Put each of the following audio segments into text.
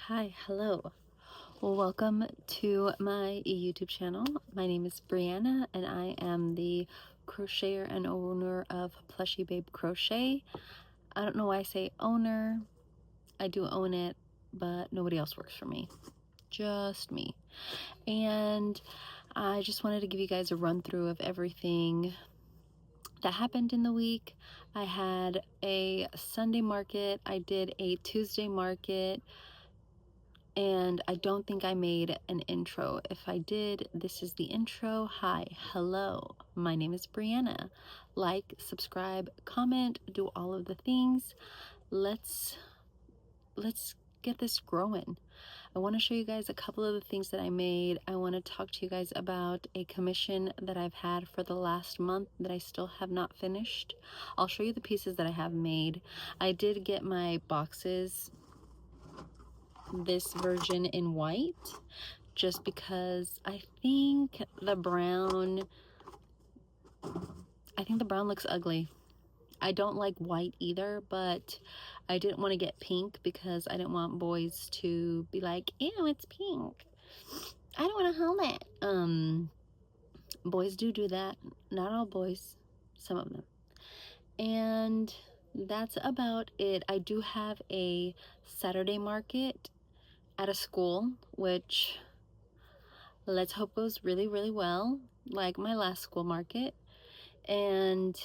Hi, hello. Well, welcome to my YouTube channel. My name is Brianna and I am the crocheter and owner of Plushy Babe Crochet. I don't know why I say owner. I do own it, but nobody else works for me. Just me. And I just wanted to give you guys a run through of everything that happened in the week. I had a Sunday market. I did a Tuesday market. And I don't think I made an intro. If I did, this is the intro. Hi, hello, my name is Brianna. Like, subscribe, comment, do all of the things. Let's get this growing. I want to show you guys a couple of the things that I made. I want to talk to you guys about a commission that I've had for the last month that I still have not finished. I'll show you the pieces that I have made. I did get my boxes, this version in white, just because I think the brown looks ugly. I don't like white either, but I didn't want to get pink because I didn't want boys to be like, ew, it's pink, I don't want to hold it. Boys do that. Not all boys, some of them. And that's about it. I do have a Saturday market at a school, which let's hope goes really, really well, like my last school market. And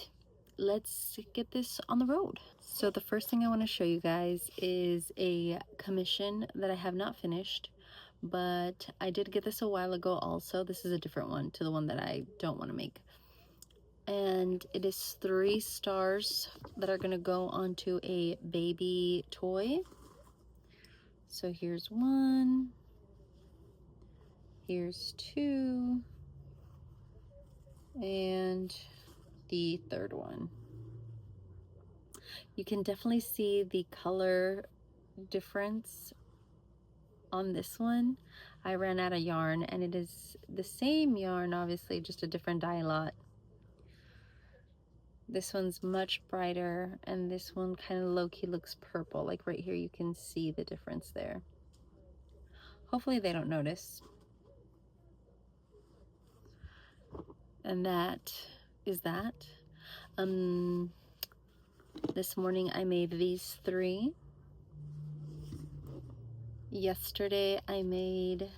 let's get this on the road. So the first thing I want to show you guys is a commission that I have not finished, but I did get this a while ago also. This is a different one to the one that I don't want to make. And it is 3 stars that are going to go onto a baby toy. So here's 1, here's 2, and the 3rd one. You can definitely see the color difference on this one. I ran out of yarn, and it is the same yarn, obviously, just a different dye lot. This one's much brighter, and this one kind of low-key looks purple. Like right here, you can see the difference there. Hopefully they don't notice. And that is that. This morning I made these 3. Yesterday I made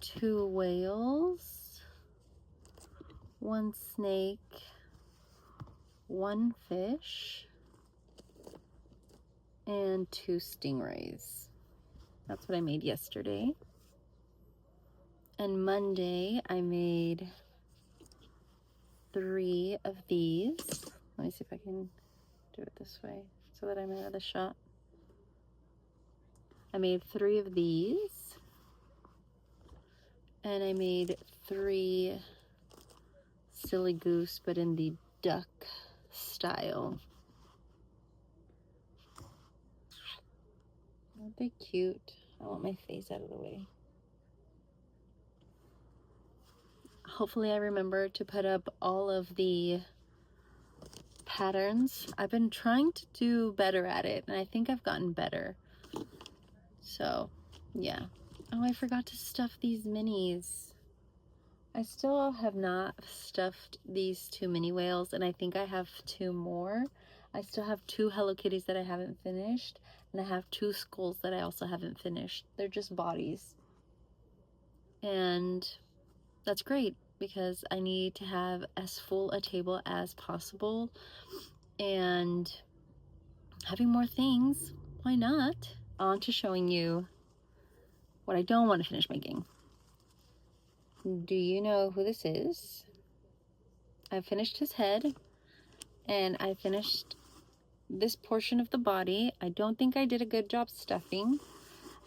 2 whales, 1 snake, 1 fish, and 2 stingrays. That's what I made yesterday. And Monday I made 3 of these. Let me see if I can do it this way so that I'm out of the shot. I made 3 of these, and I made 3 silly goose, but in the duck style. Aren't they cute? I want my face out of the way. Hopefully I remember to put up all of the patterns. I've been trying to do better at it, and I think I've gotten better. So, yeah. Oh, I forgot to stuff these minis. I still have not stuffed these 2 mini whales, and I think I have 2 more. I still have 2 Hello Kitties that I haven't finished, and I have 2 skulls that I also haven't finished. They're just bodies. And that's great because I need to have as full a table as possible, and having more things, why not? On to showing you what I don't want to finish making. Do you know who this is? I finished his head, and I finished this portion of the body. I don't think I did a good job stuffing.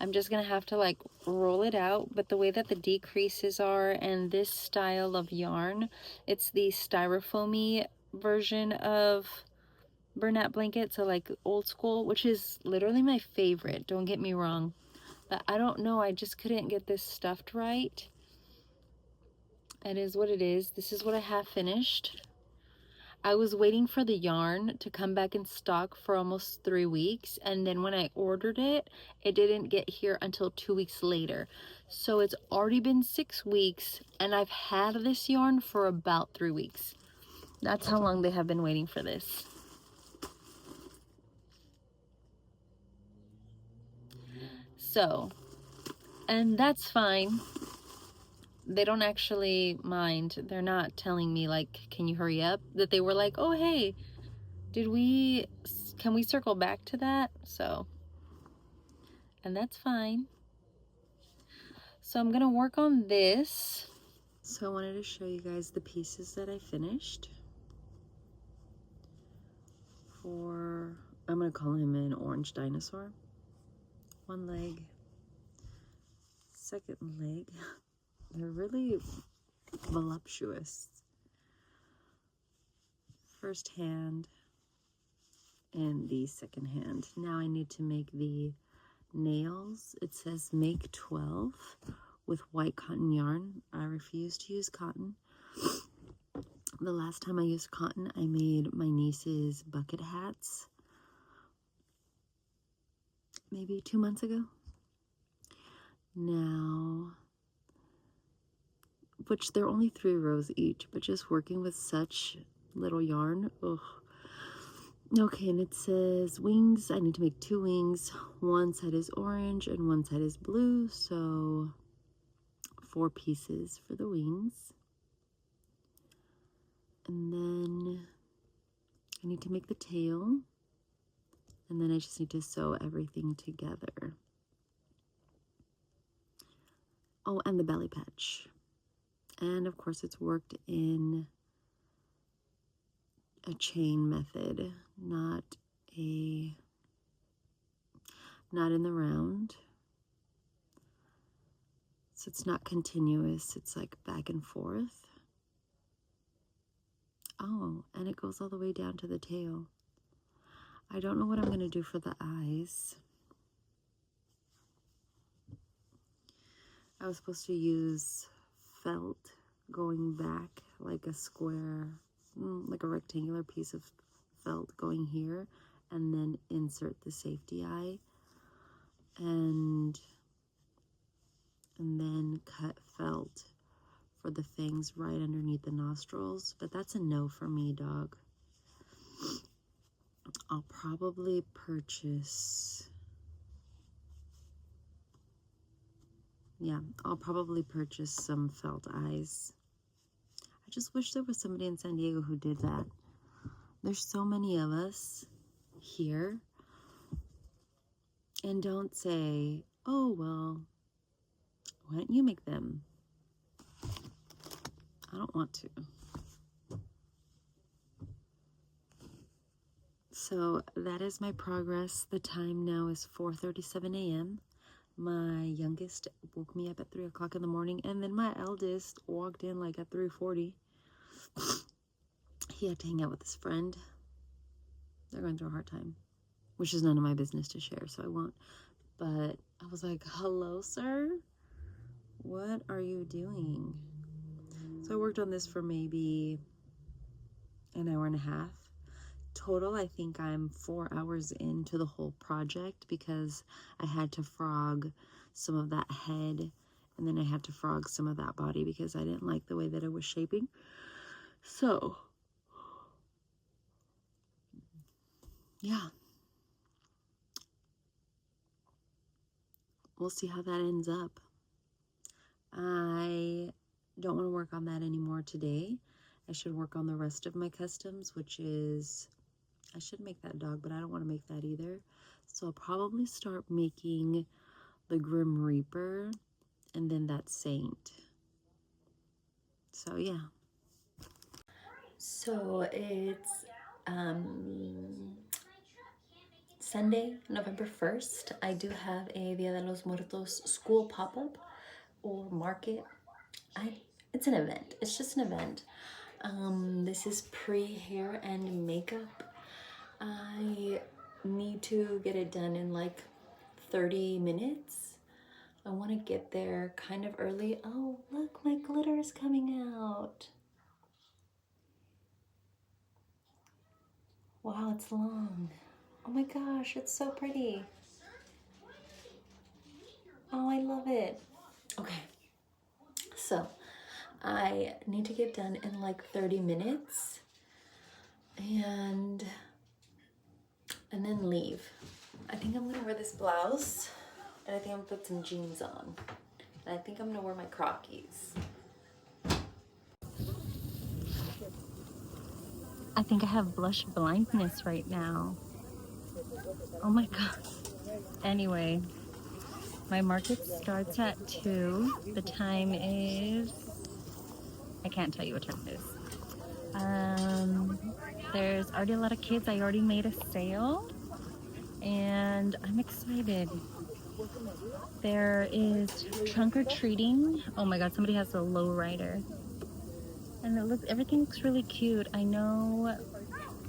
I'm just gonna have to like roll it out, but the way that the decreases are, and this style of yarn, it's the styrofoamy version of Bernat blanket, so like old school, which is literally my favorite, don't get me wrong, but I don't know, I just couldn't get this stuffed right. It is what it is. This is what I have finished. I was waiting for the yarn to come back in stock for almost 3 weeks, and then when I ordered it, it didn't get here until 2 weeks later. So it's already been 6 weeks, and I've had this yarn for about 3 weeks. That's how long they have been waiting for this. So, and that's fine. They don't actually mind. They're not telling me like, can you hurry up? That they were like, oh, hey, can we circle back to that? So, and that's fine. So I'm gonna work on this. So I wanted to show you guys the pieces that I finished for, I'm gonna call him an orange dinosaur. One leg, second leg. They're really voluptuous. First hand and the second hand. Now I need to make the nails. It says make 12 with white cotton yarn. I refuse to use cotton. The last time I used cotton, I made my niece's bucket hats maybe 2 months ago. Now, which they're only 3 rows each, but just working with such little yarn, ugh. Okay, and it says wings. I need to make 2 wings. One side is orange and one side is blue, so 4 pieces for the wings. And then I need to make the tail, and then I just need to sew everything together. Oh, and the belly patch. And of course it's worked in a chain method, not in the round. So it's not continuous, it's like back and forth. Oh, and it goes all the way down to the tail. I don't know what I'm going to do for the eyes. I was supposed to use felt going back, like a square, like a rectangular piece of felt going here, and then insert the safety eye, and then cut felt for the fangs right underneath the nostrils. But that's a no for me, dog. I'll probably purchase, I'll probably purchase some felt eyes. I just wish there was somebody in San Diego who did that. There's so many of us here. And don't say, oh, well, why don't you make them? I don't want to. So that is my progress. The time now is 4:37 a.m. My youngest woke me up at 3 o'clock in the morning, and then my eldest walked in like at 3:40. He had to hang out with his friend. They're going through a hard time, which is none of my business to share, so I won't. But I was like, hello, sir? What are you doing? So I worked on this for maybe an hour and a half. Total, I think I'm 4 hours into the whole project because I had to frog some of that head, and then I had to frog some of that body because I didn't like the way that it was shaping. So, yeah. We'll see how that ends up. I don't want to work on that anymore today. I should work on the rest of my customs, which is, I should make that dog, but I don't want to make that either. So I'll probably start making the Grim Reaper and then that Saint. So yeah. So it's Sunday, November 1st. I do have a Dia de los Muertos school pop-up or market. It's an event. It's just an event. This is pre-hair and makeup. I need to get it done in like 30 minutes. I want to get there kind of early. Oh, look, my glitter is coming out. Wow, it's long. Oh my gosh, it's so pretty. Oh, I love it. Okay, so I need to get done in like 30 minutes and then leave. I think I'm gonna wear this blouse and I think I'm gonna put some jeans on. And I think I'm gonna wear my Crockies. I think I have blush blindness right now. Oh my god. Anyway, my market starts at 2. The time is, I can't tell you what time it is. There's already a lot of kids. I already made a sale and I'm excited. There is trunk or treating. Oh my god, somebody has a low rider. And everything looks really cute. I know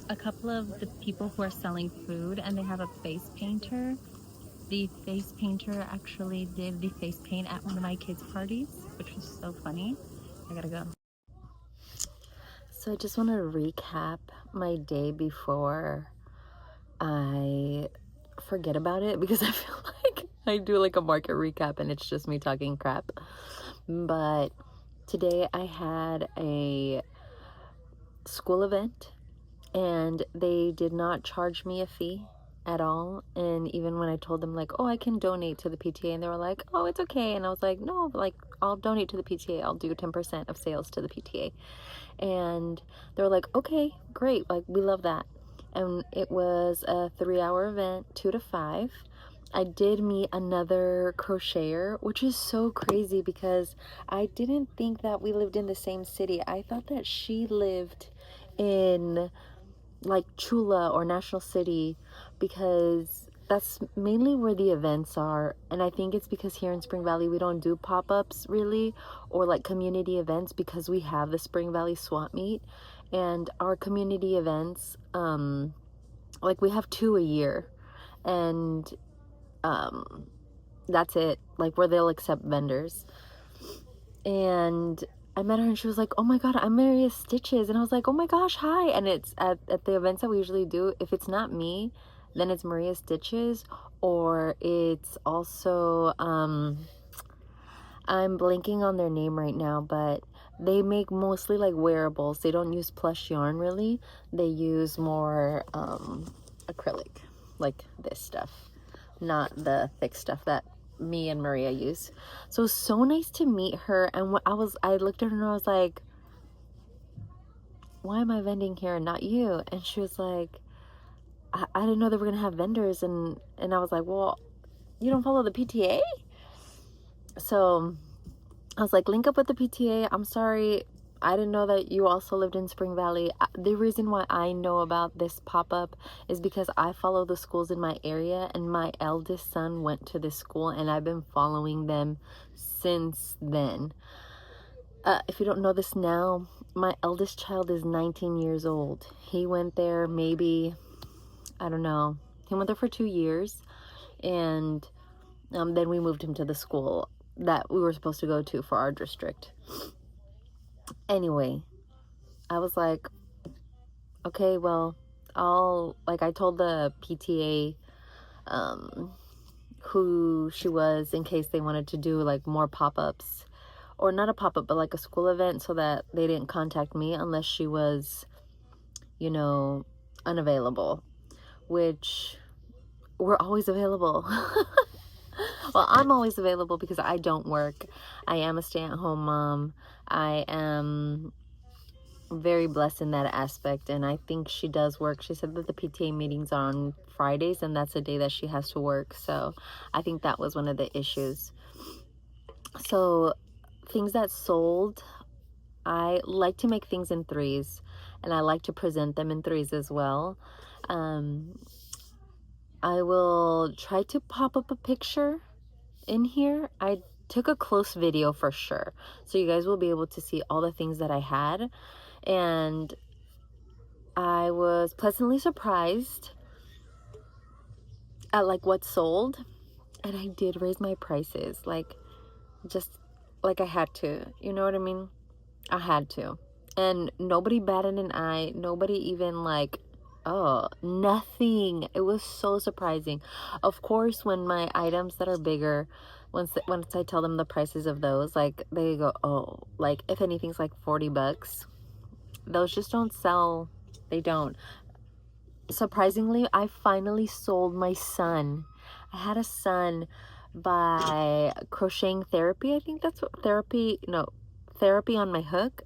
a couple of the people who are selling food and they have a face painter. The face painter actually did the face paint at one of my kids' parties, which was so funny. I gotta go. So I just want to recap my day before I forget about it, because I feel like I do like a market recap and it's just me talking crap. But today I had a school event and they did not charge me a fee at all. And even when I told them like, oh, I can donate to the PTA, and they were like, oh, it's okay. And I was like, no, like I'll donate to the PTA. I'll do 10% of sales to the PTA. And they were like, okay, great, like we love that. And it was a 3-hour event, 2 to 5. I did meet another crocheter, which is so crazy because I didn't think that we lived in the same city. I thought that she lived in like Chula or National City, because that's mainly where the events are. And I think it's because here in Spring Valley we don't do pop-ups really, or like community events, because we have the Spring Valley Swap Meet. And our community events, like we have 2 a year, and that's it, like where they'll accept vendors. And I met her and she was like, oh my god, I'm Maria Stitches. And I was like, oh my gosh, hi. And it's at the events that we usually do, if it's not me, then it's Maria Stitches, or it's also I'm blanking on their name right now, but they make mostly like wearables. They don't use plush yarn really. They use more acrylic, like this stuff, not the thick stuff that me and Maria use. So it was so nice to meet her. And I looked at her and I was like, why am I vending here and not you? And she was like, I didn't know they were gonna have vendors. And I was like, well, you don't follow the PTA? So I was like, link up with the PTA. I'm sorry, I didn't know that you also lived in Spring Valley. The reason why I know about this pop-up is because I follow the schools in my area, and my eldest son went to this school and I've been following them since then. If you don't know this now, my eldest child is 19 years old. He went there maybe, I don't know, he went there for 2 years, and then we moved him to the school that we were supposed to go to for our district. Anyway, I was like, okay, well, I told the PTA who she was, in case they wanted to do like more pop-ups, or not a pop-up, but like a school event, so that they didn't contact me unless she was, you know, unavailable, which we're always available. Well, I'm always available because I don't work. I am a stay-at-home mom. I am very blessed in that aspect, and I think she does work. She said that the PTA meetings are on Fridays, and that's the day that she has to work. So I think that was one of the issues. So things that sold, I like to make things in 3s, and I like to present them in 3s as well. I will try to pop up a picture in here. I took a close video for sure, so you guys will be able to see all the things that I had. And I was pleasantly surprised at like what sold. And I did raise my prices, like just like I had to, you know what I mean? I had to. And nobody batted an eye. Nobody even like Oh, nothing. It was so surprising. Of course, when my items that are bigger, once I tell them the prices of those, like they go, oh, like if anything's like 40 bucks, those just don't sell. They don't. Surprisingly, I finally sold my son. I had a son by Crocheting Therapy. I think that's what Therapy on My Hook,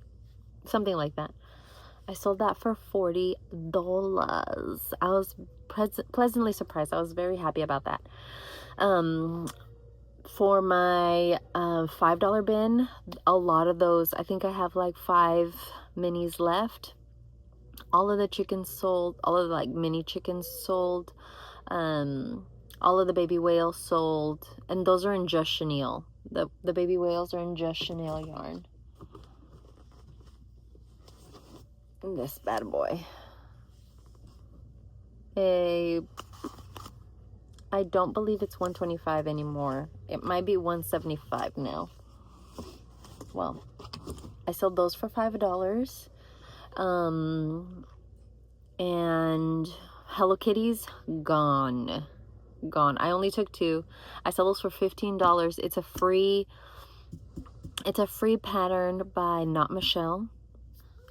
something like that. I sold that for $40. I was pleasantly surprised. I was very happy about that. For my $5 bin, a lot of those, I think I have like 5 minis left. All of the chickens sold, all of the like mini chickens sold, all of the baby whales sold, and those are in just chenille. The baby whales are in just chenille yarn. And this bad boy. I don't believe it's $125 anymore. It might be $175 now. Well, I sold those for $5. And Hello Kitties, gone. I only took 2. I sold those for $15. It's a free pattern by Not Michelle,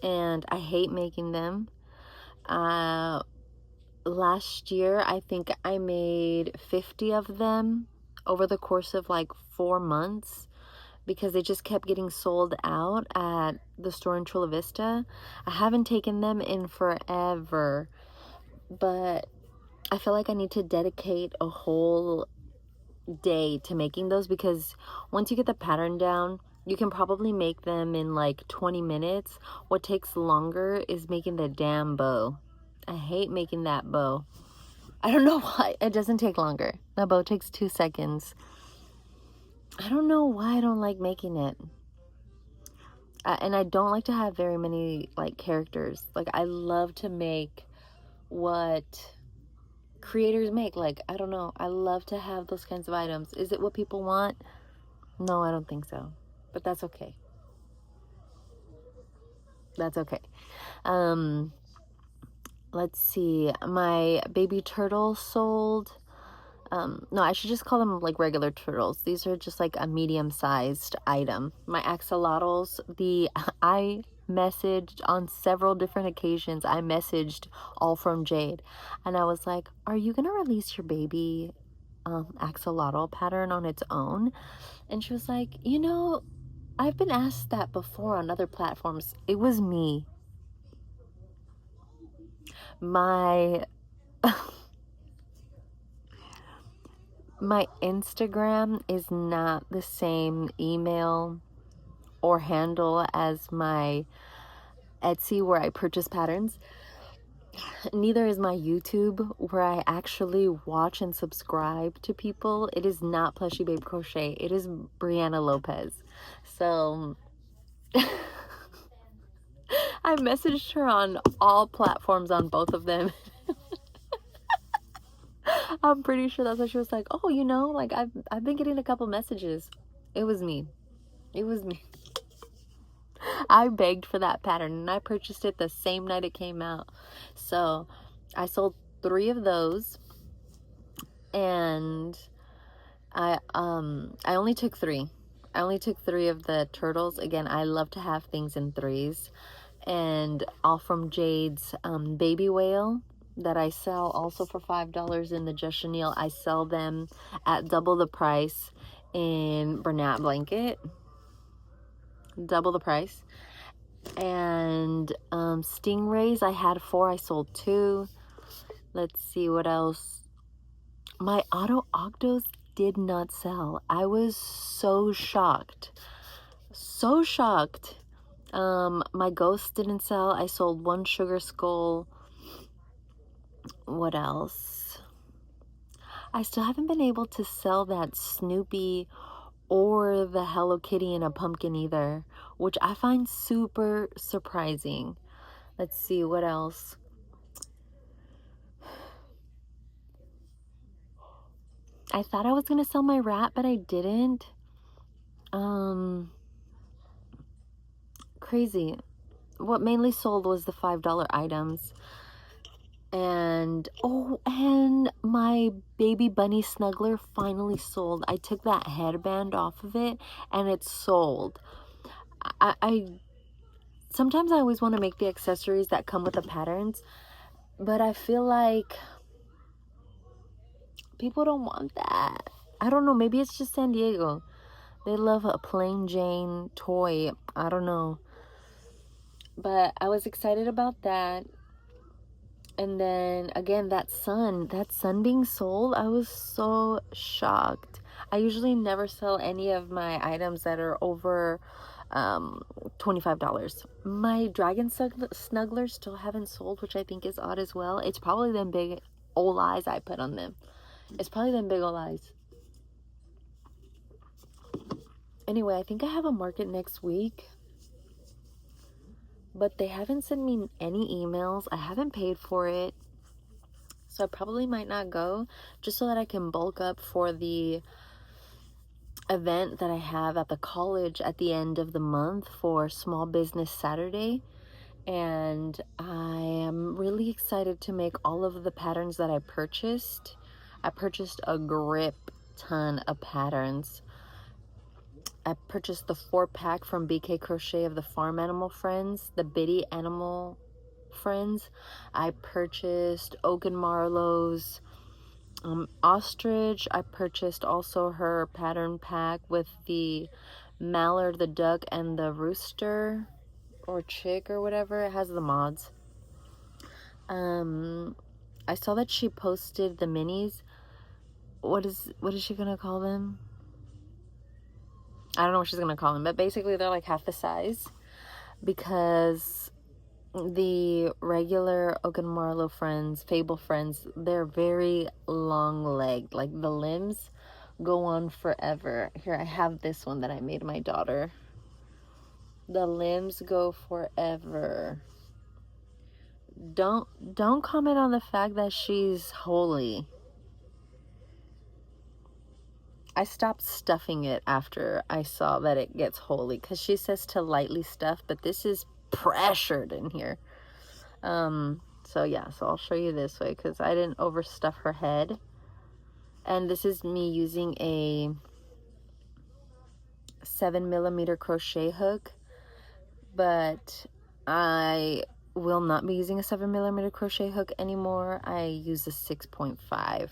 and I hate making them. Last year, I think I made 50 of them over the course of like 4 months because they just kept getting sold out at the store in Chula Vista. I haven't taken them in forever, but I feel like I need to dedicate a whole day to making those, because once you get the pattern down, you can probably make them in like 20 minutes. What takes longer is making the damn bow. I hate making that bow. I don't know why. It doesn't take longer. The bow takes 2 seconds. I don't know why I don't like making it. And I don't like to have very many like characters. Like, I love to make what creators make. Like, I don't know. I love to have those kinds of items. Is it what people want? No, I don't think so. But that's okay. That's okay. Let's see. My baby turtle sold. No, I should just call them like regular turtles. These are just like a medium-sized item. My axolotls, I messaged on several different occasions. I messaged all from Jade, and I was like, "Are you gonna release your baby axolotl pattern on its own?" And she was like, "You know, I've been asked that before on other platforms." It was me. My my Instagram is not the same email or handle as my Etsy where I purchase patterns. Neither is my YouTube where I actually watch and subscribe to people. It is not Plushy Babe Crochet. It is Brianna Lopez. So I messaged her on all platforms on both of them. I'm pretty sure that's why she was like, "Oh, you know, like I've been getting a couple messages." It was me. It was me. I begged for that pattern, and I purchased it the same night it came out. So I sold 3 of those, and I only took 3. I only took 3 of the turtles. Again, I love to have things in threes. And all from Jade's baby whale that I sell also for $5 in the Just Chenille. I sell them at double the price in Bernat blanket. Double the price. And stingrays, I had 4. I sold 2. Let's see what else. My auto octos did not sell. I was so shocked. So shocked. My ghost didn't sell. I sold 1 sugar skull. What else? I still haven't been able to sell that Snoopy or the Hello Kitty in a pumpkin either, which I find super surprising. Let's see what else. I thought I was gonna sell my rat, but I didn't. Crazy. What mainly sold was the $5 items. And oh, and my baby bunny snuggler finally sold. I took that headband off of it and it's sold. I sometimes I always want to make the accessories that come with the patterns, but I feel like people don't want that. I don't know, maybe it's just San Diego. They love a plain Jane toy. I don't know. But I was excited about that. And then again, that sun being sold, I was so shocked. I usually never sell any of my items that are over $25. My dragon snugglers still haven't sold, which I think is odd as well. It's probably them big old eyes I put on them. It's probably them big old eyes. Anyway, I think I have a market next week, but they haven't sent me any emails. I haven't paid for it, so I probably might not go, just so that I can bulk up for the event that I have at the college at the end of the month for Small Business Saturday. And I am really excited to make all of the patterns that I purchased. I purchased a grip ton of patterns. I purchased the 4-pack from BK Crochet of the Farm Animal Friends, the Bitty Animal Friends. I purchased Oak and Marlowe's Ostrich. I purchased also her pattern pack with the mallard, the duck, and the rooster or chick or whatever. It has the mods. I saw that she posted the minis. What is she gonna call them? I don't know what she's gonna call them, but basically they're like half the size, because the regular Oak and Marlowe friends, Fable friends, they're very long legged. Like the limbs go on forever. Here, I have this one that I made my daughter. The limbs go forever. Don't comment on the fact that she's holy. I stopped stuffing it after I saw that it gets holy, because she says to lightly stuff, but this is pressured in here. So yeah, so I'll show you this way, because I didn't overstuff her head. And this is me using a 7mm crochet hook, but I will not be using a 7mm crochet hook anymore. I use a 6.5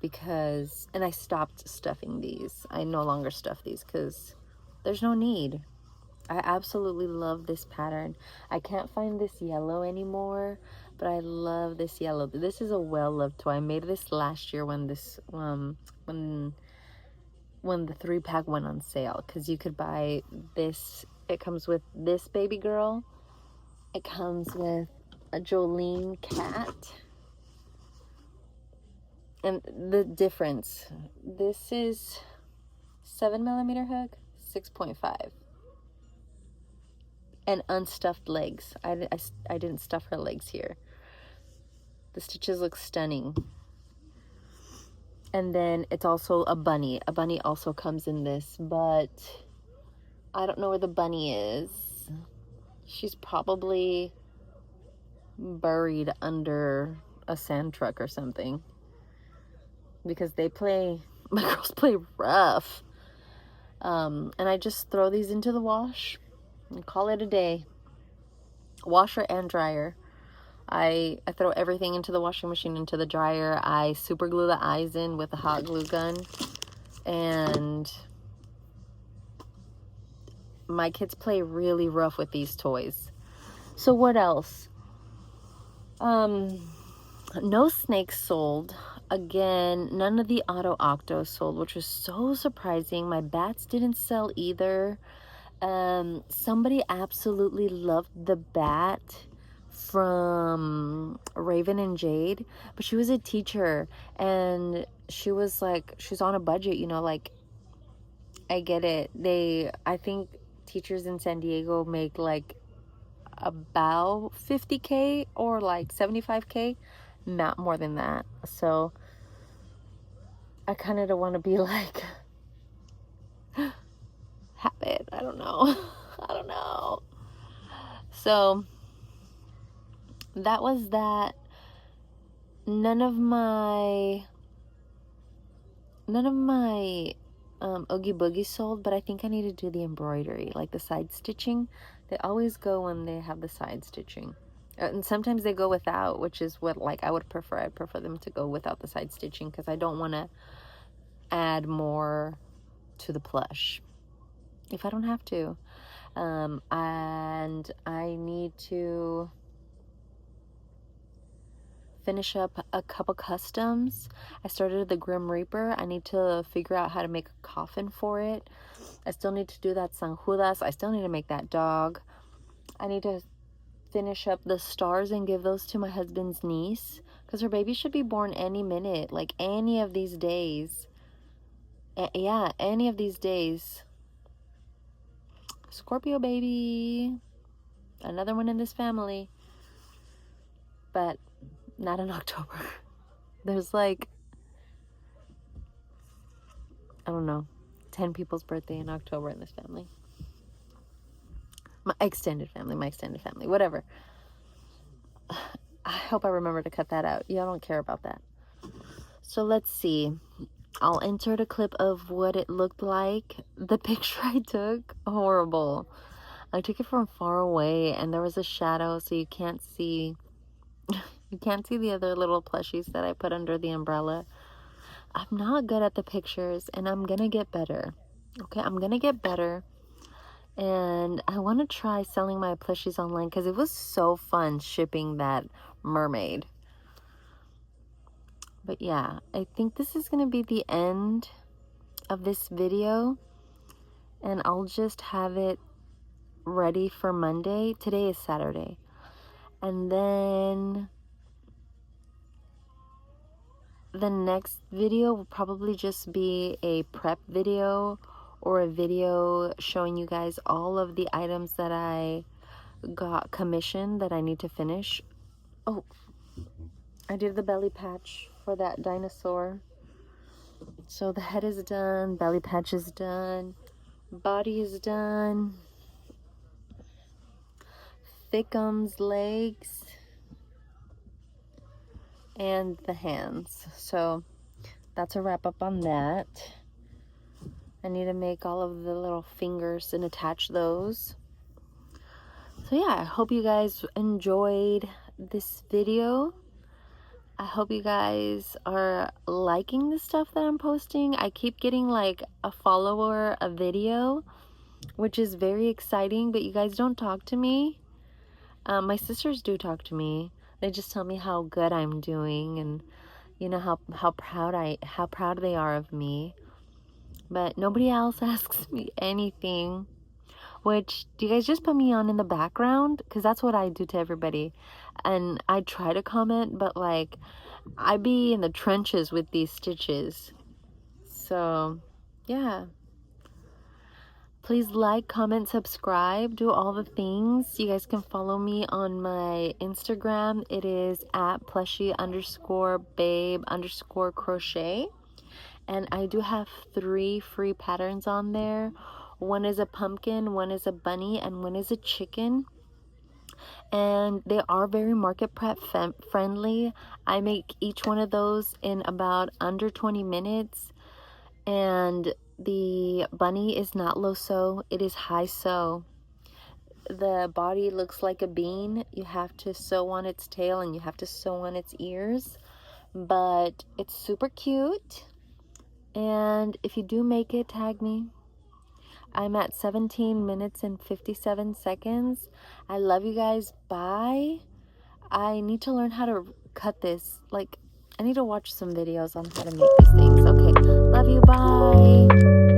because, and I stopped stuffing these. I no longer stuff these because there's no need. I absolutely love this pattern. I can't find this yellow anymore, but I love this yellow. This is a well-loved toy. I made this last year when this when the 3-pack went on sale, because you could buy this. It comes with this baby girl. It comes with a Jolene cat. And the difference, this is 7mm hook, 6.5. And unstuffed legs. I didn't stuff her legs here. The stitches look stunning. And then it's also a bunny. A bunny also comes in this, but I don't know where the bunny is. She's probably buried under a sand truck or something, because my girls play rough. And I just throw these into the wash and call it a day. Washer and dryer. I throw everything into the washing machine, into the dryer. I super glue the eyes in with a hot glue gun. And my kids play really rough with these toys. So what else? No snakes sold. Again, none of the Auto Octos sold, which was so surprising. My bats didn't sell either. Somebody absolutely loved the bat from Raven and Jade, but she was a teacher, and she was like, she's on a budget, you know, like, I get it. I think teachers in San Diego make like about 50K or like 75K, not more than that. So I kind of don't want to be like, have it. I don't know. I don't know. So that was that. none of my Oogie Boogie sold, but I think I need to do the embroidery, like the side stitching. They always go when they have the side stitching. And sometimes they go without, which is what, like, I would prefer. I'd prefer them to go without the side stitching because I don't want to add more to the plush if I don't have to. And I need to finish up a couple customs. I started the Grim Reaper. I need to figure out how to make a coffin for it. I still need to do that San Judas. I still need to make that dog. I need to finish up the stars and give those to my husband's niece because her baby should be born any minute, like any of these days. Yeah, any of these days. Scorpio baby. Another one in this family. But not in October. There's like, I don't know, 10 people's birthday in October in this family. My extended family, whatever. I hope I remember to cut that out. Y'all don't care about that. So let's see. I'll insert a clip of what it looked like. The picture I took, horrible. I took it from far away and there was a shadow, so you can't see the other little plushies that I put under the umbrella. I'm not good at the pictures and I'm gonna get better. Okay, I'm gonna get better. And I want to try selling my plushies online because it was so fun shipping that mermaid. But yeah, I think this is going to be the end of this video. And I'll just have it ready for Monday. Today is Saturday. And then the next video will probably just be a prep video or a video showing you guys all of the items that I got commissioned that I need to finish. Oh, I did the belly patch for that dinosaur. So the head is done, belly patch is done, body is done, thickums, legs, and the hands. So that's a wrap up on that. I need to make all of the little fingers and attach those. So yeah, I hope you guys enjoyed this video. I hope you guys are liking the stuff that I'm posting. I keep getting like a follower a video, which is very exciting, but you guys don't talk to me. My sisters do talk to me. They just tell me how good I'm doing and you know how proud they are of me. But nobody else asks me anything. Which, do you guys just put me on in the background? Because that's what I do to everybody. And I try to comment, but like, I be in the trenches with these stitches. So, yeah. Please like, comment, subscribe, do all the things. You guys can follow me on my Instagram. It is at plushie_babe_crochet. And I do have 3 free patterns on there. One is a pumpkin, one is a bunny, and one is a chicken. And they are very market prep friendly. I make each one of those in about under 20 minutes. And the bunny is not low sew, it is high sew. The body looks like a bean. You have to sew on its tail and you have to sew on its ears. But it's super cute. And if you do make it, tag me. I'm at 17 minutes and 57 seconds. I love you guys. Bye. I need to learn how to cut this. Like, I need to watch some videos on how to make these things. Okay. Love you. Bye.